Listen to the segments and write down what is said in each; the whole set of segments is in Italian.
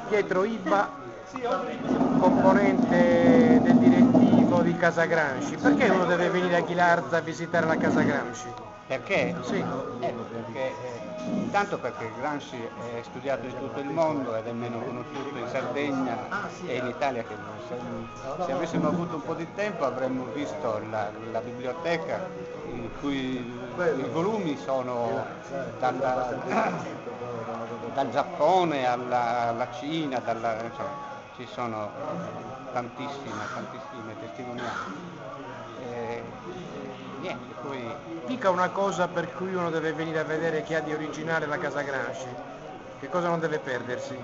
Pietro Ibba, componente del direttivo di Casa Gramsci. Perché uno deve venire a Ghilarza a visitare la Casa Gramsci? Perché? Sì. Perché intanto perché Gramsci è studiato in tutto il mondo ed è meno conosciuto in Sardegna e in Italia che se avessimo avuto un po' di tempo avremmo visto la biblioteca in cui i volumi sono dal Giappone alla Cina, insomma, ci sono tantissime testimonianze. E, niente, poi Dica una cosa per cui uno deve venire a vedere che ha di originale la Casa Gramsci. Che cosa non deve perdersi?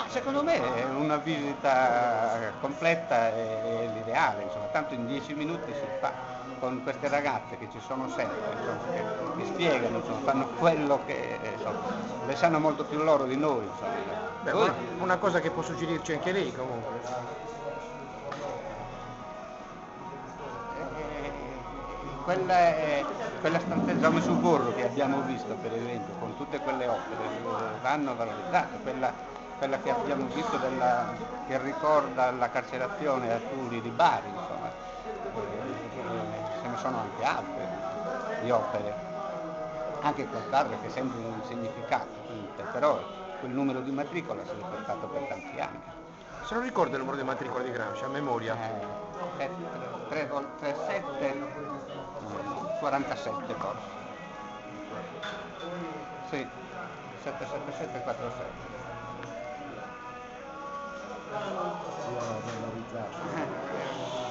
secondo me è una visita completa è l'ideale, insomma, tanto in 10 minuti si fa con queste ragazze che ci sono sempre, insomma, che spiegano, insomma, fanno quello che insomma, le sanno molto più loro di noi. Insomma. Beh, Poi, una cosa che può suggerirci anche lei comunque. quella stanzetta Giacomo sul Borro che abbiamo visto per esempio con tutte quelle opere vanno valorizzate, quella che abbiamo visto che ricorda la carcerazione a Turi di Bari, insomma, ce ne sono anche altre di opere, anche qualc'altra che sembra un significato, però quel numero di matricola si è portato per tanti anni. Se non ricorda il numero di matricola di Gramsci, a memoria. 37 47 forse. Sì, 77747. Sì, era memorizzata.